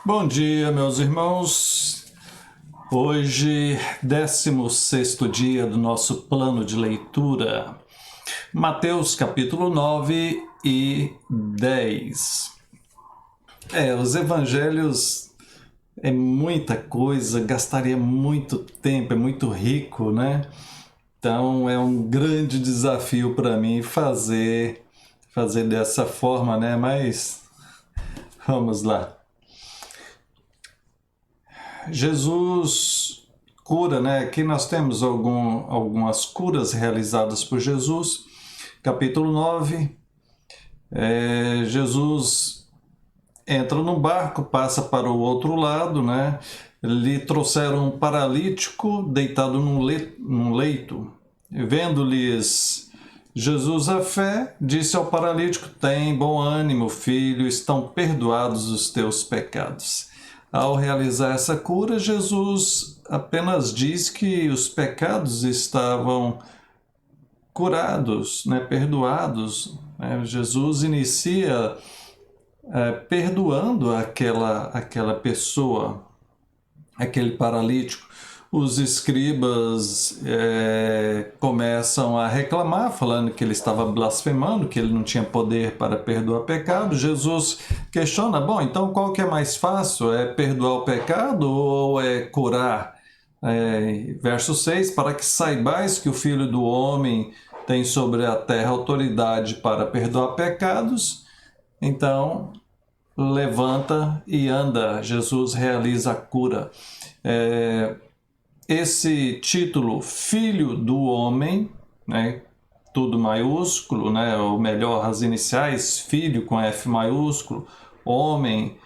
Bom dia, meus irmãos. Hoje, 16º dia do nosso plano de leitura. Mateus capítulo 9 e 10. Os evangelhos é muita coisa, gastaria muito tempo, é muito rico, né? Então é um grande desafio para mim fazer dessa forma, né? Mas vamos lá. Jesus cura, né? Aqui nós temos algumas curas realizadas por Jesus. Capítulo 9, Jesus entra no barco, passa para o outro lado, né? Lhe trouxeram um paralítico deitado num leito. Vendo-lhes Jesus a fé, disse ao paralítico: tem bom ânimo, filho, estão perdoados os teus pecados. Ao realizar essa cura, Jesus apenas diz que os pecados estavam curados, né, perdoados. Né? Jesus inicia perdoando aquela pessoa, aquele paralítico. Os escribas começam a reclamar, falando que ele estava blasfemando, que ele não tinha poder para perdoar pecado. Jesus questiona, bom, então qual que é mais fácil? É perdoar o pecado ou é curar? Verso 6, para que saibais que o Filho do Homem tem sobre a terra autoridade para perdoar pecados, então levanta e anda. Jesus realiza a cura. Esse título, Filho do Homem, né, tudo maiúsculo, né, ou melhor, as iniciais, Filho com F maiúsculo, Homem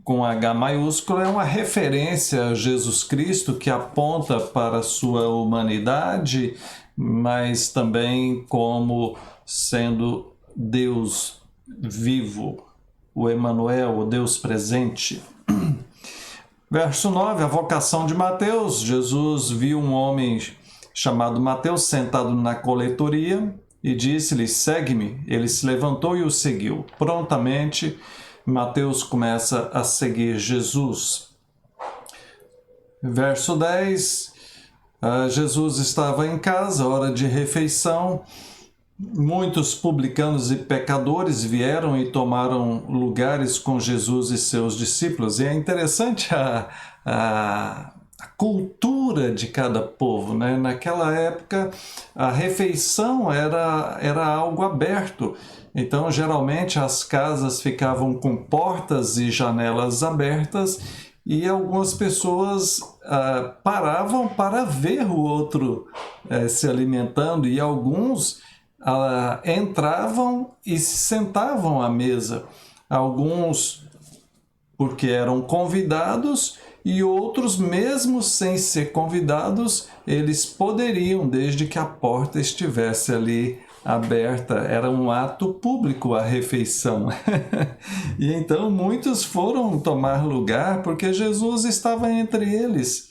com H maiúsculo, é uma referência a Jesus Cristo que aponta para a sua humanidade, mas também como sendo Deus vivo, o Emanuel, o Deus presente. Verso 9, a vocação de Mateus. Jesus viu um homem chamado Mateus sentado na coletoria e disse-lhe, segue-me. Ele se levantou e o seguiu. Prontamente, Mateus começa a seguir Jesus. Verso 10, Jesus estava em casa, hora de refeição. Muitos publicanos e pecadores vieram e tomaram lugares com Jesus e seus discípulos. E é interessante a cultura de cada povo, né? Naquela época, a refeição era algo aberto. Então, geralmente, as casas ficavam com portas e janelas abertas e algumas pessoas paravam para ver o outro se alimentando e alguns entravam e se sentavam à mesa. Alguns porque eram convidados e outros, mesmo sem ser convidados, eles poderiam, desde que a porta estivesse ali aberta. Era um ato público a refeição. E então muitos foram tomar lugar porque Jesus estava entre eles.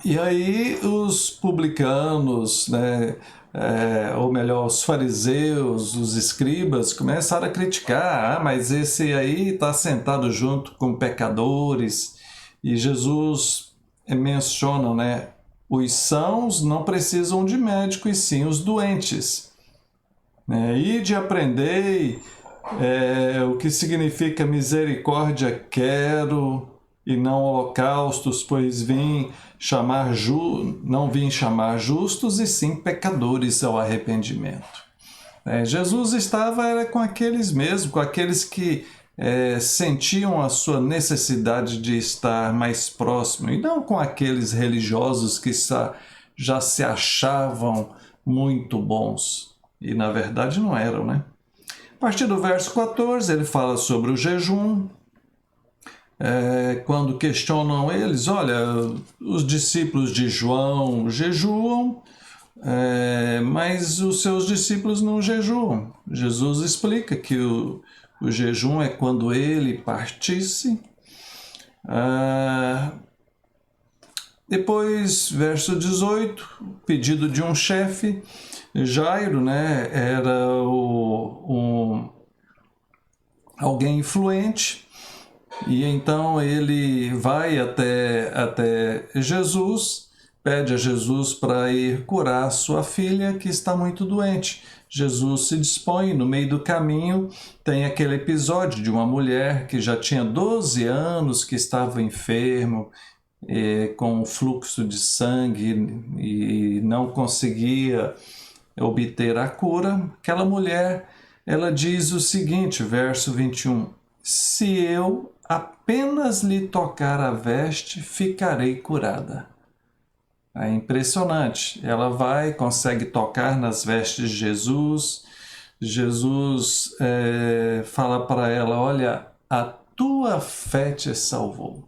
E aí os publicanos, né, ou melhor, os fariseus, os escribas, começaram a criticar, mas esse aí está sentado junto com pecadores. E Jesus menciona, né, os sãos não precisam de médico, e sim os doentes. Ide aprendei o que significa misericórdia quero e não holocaustos, pois não vim chamar justos, e sim pecadores ao arrependimento. Jesus estava com aqueles mesmo, com aqueles que sentiam a sua necessidade de estar mais próximo, e não com aqueles religiosos que já se achavam muito bons, e na verdade não eram, né? A partir do verso 14, ele fala sobre o jejum. Quando questionam eles, olha, os discípulos de João jejuam, mas os seus discípulos não jejuam. Jesus explica que o jejum é quando ele partisse. Depois, verso 18, pedido de um chefe. Jairo, né, era alguém influente. E então ele vai até Jesus, pede a Jesus para ir curar sua filha que está muito doente. Jesus se dispõe, no meio do caminho tem aquele episódio de uma mulher que já tinha 12 anos, que estava enfermo, com fluxo de sangue e não conseguia obter a cura. Aquela mulher, ela diz o seguinte, verso 21, se eu apenas lhe tocar a veste, ficarei curada. É impressionante. Ela vai, consegue tocar nas vestes de Jesus. Jesus fala para ela, olha, a tua fé te salvou.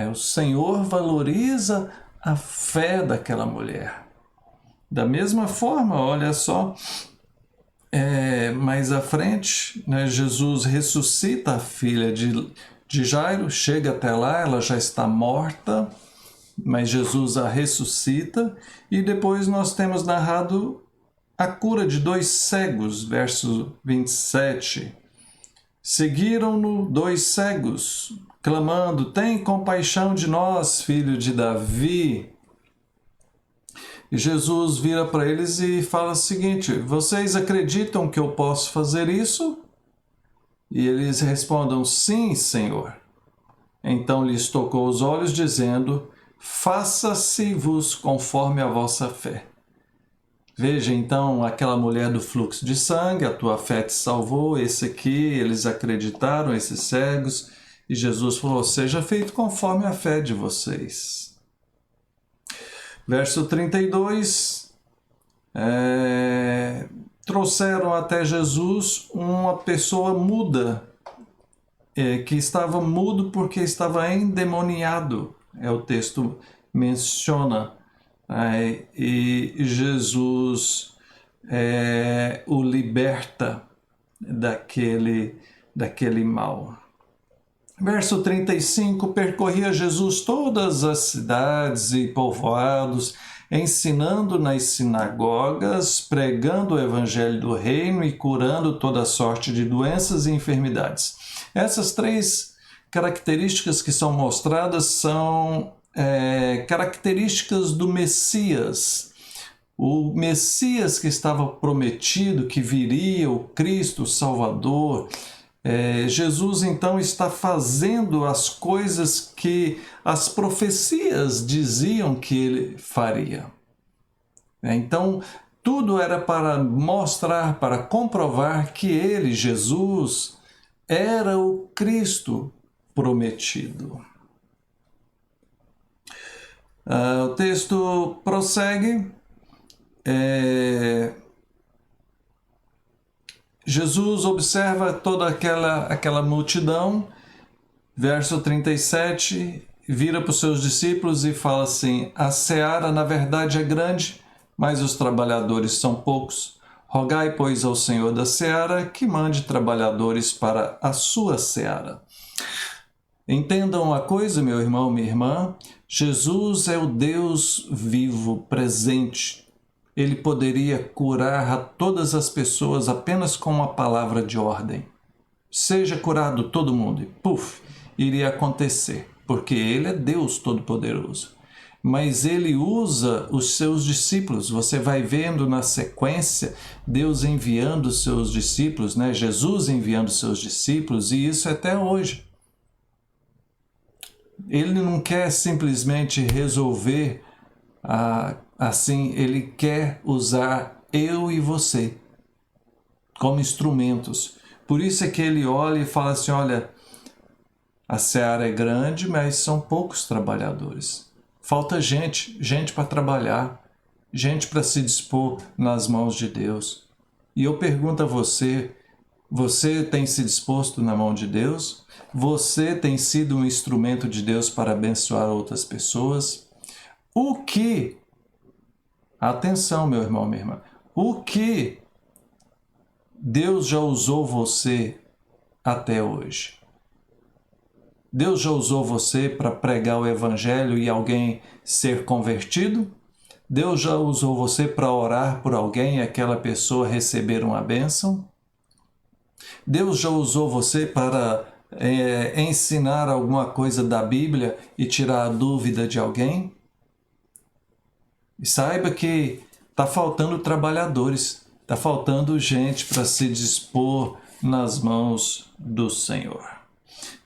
O Senhor valoriza a fé daquela mulher. Da mesma forma, olha só, mais à frente, né, Jesus ressuscita a filha de Jairo, chega até lá, ela já está morta, mas Jesus a ressuscita, e depois nós temos narrado a cura de 2 cegos, verso 27. Seguiram-no 2 cegos, clamando, tem compaixão de nós, filho de Davi. E Jesus vira para eles e fala o seguinte, vocês acreditam que eu posso fazer isso? E eles respondem, sim, Senhor. Então lhes tocou os olhos, dizendo, faça-se-vos conforme a vossa fé. Veja então aquela mulher do fluxo de sangue, a tua fé te salvou, esse aqui, eles acreditaram, esses cegos, e Jesus falou, seja feito conforme a fé de vocês. Verso 32, trouxeram até Jesus uma pessoa muda, que estava mudo porque estava endemoniado, o texto menciona. E Jesus o liberta daquele mal. Verso 35, percorria Jesus todas as cidades e povoados, ensinando nas sinagogas, pregando o evangelho do reino e curando toda sorte de doenças e enfermidades. Essas 3 características que são mostradas são características do Messias. O Messias que estava prometido, que viria, o Cristo, o Salvador. Jesus então está fazendo as coisas que as profecias diziam que ele faria. Então, tudo era para mostrar, para comprovar que ele, Jesus, era o Cristo prometido. O texto prossegue. Jesus observa toda aquela multidão, verso 37, vira para os seus discípulos e fala assim, a seara na verdade é grande, mas os trabalhadores são poucos. Rogai, pois, ao Senhor da seara que mande trabalhadores para a sua seara. Entendam uma coisa, meu irmão, minha irmã, Jesus é o Deus vivo, presente. Ele poderia curar a todas as pessoas apenas com uma palavra de ordem. Seja curado todo mundo, e puf, iria acontecer, porque ele é Deus Todo-Poderoso. Mas ele usa os seus discípulos, você vai vendo na sequência, Deus enviando os seus discípulos, né? Jesus enviando os seus discípulos, e isso é até hoje. Ele não quer simplesmente resolver assim, ele quer usar eu e você como instrumentos. Por isso é que ele olha e fala assim, olha, a seara é grande, mas são poucos trabalhadores. Falta gente para trabalhar, gente para se dispor nas mãos de Deus. E eu pergunto a você, você tem se disposto na mão de Deus? Você tem sido um instrumento de Deus para abençoar outras pessoas? O que, atenção meu irmão, minha irmã, o que Deus já usou você até hoje? Deus já usou você para pregar o evangelho e alguém ser convertido? Deus já usou você para orar por alguém e aquela pessoa receber uma bênção? Deus já usou você para ensinar alguma coisa da Bíblia e tirar a dúvida de alguém? E saiba que está faltando trabalhadores, está faltando gente para se dispor nas mãos do Senhor.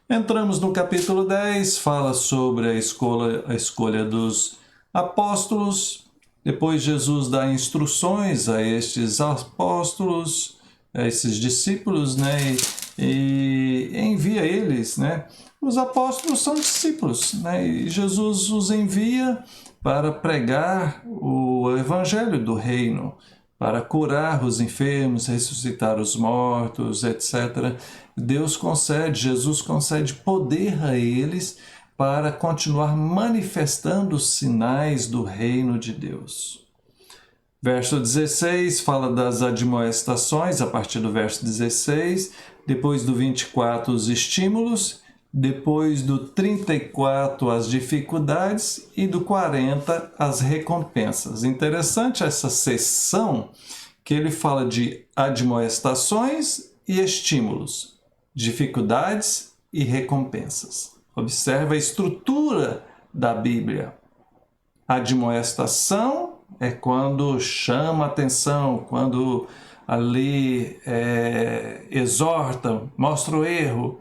Entramos no capítulo 10, fala sobre a escolha dos apóstolos. Depois Jesus dá instruções a estes apóstolos, a esses discípulos, né? E envia eles, né? Os apóstolos são discípulos, né? E Jesus os envia para pregar o evangelho do reino, para curar os enfermos, ressuscitar os mortos, etc. Jesus concede poder a eles para continuar manifestando os sinais do reino de Deus. Verso 16 fala das admoestações, a partir do verso 16, depois do 24 os estímulos, depois do 34 as dificuldades e do 40 as recompensas. Interessante essa seção que ele fala de admoestações e estímulos, dificuldades e recompensas. Observa a estrutura da Bíblia. Admoestação é quando chama atenção, quando ali exorta, mostra o erro.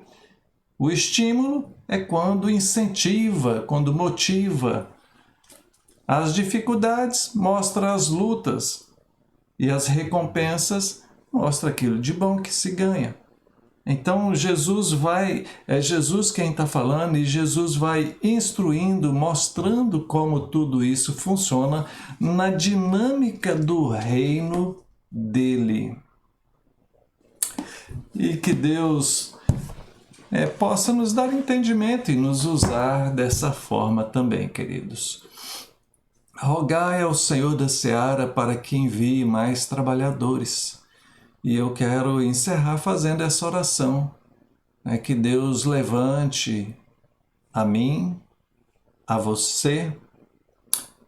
O estímulo é quando incentiva, quando motiva. As dificuldades mostram as lutas e as recompensas mostram aquilo de bom que se ganha. Então é Jesus quem está falando e Jesus vai instruindo, mostrando como tudo isso funciona na dinâmica do reino dele. E que Deus possa nos dar entendimento e nos usar dessa forma também, queridos. Rogai ao Senhor da Seara para que envie mais trabalhadores. E eu quero encerrar fazendo essa oração, que Deus levante a mim, a você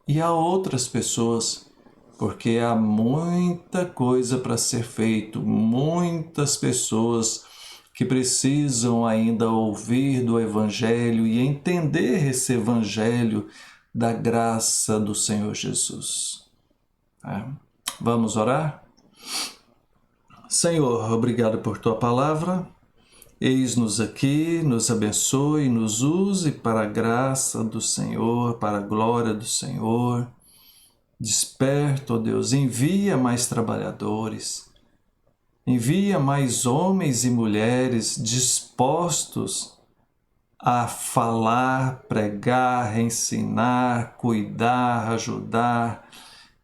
e a outras pessoas, porque há muita coisa para ser feito, muitas pessoas que precisam ainda ouvir do Evangelho e entender esse Evangelho da graça do Senhor Jesus. Vamos orar? Senhor, obrigado por Tua palavra. Eis-nos aqui, nos abençoe, nos use para a graça do Senhor, para a glória do Senhor. Desperta, ó Deus, envia mais trabalhadores. Envia mais homens e mulheres dispostos a falar, pregar, ensinar, cuidar, ajudar,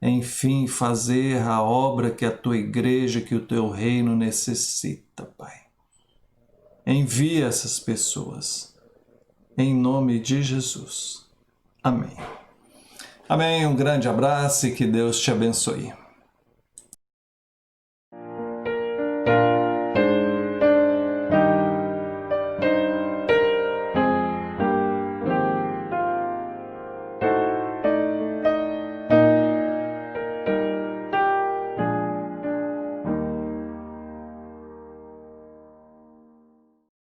enfim, fazer a obra que a Tua igreja, que o Teu reino necessita, Pai. Envia essas pessoas, em nome de Jesus. Amém. Amém, um grande abraço e que Deus te abençoe.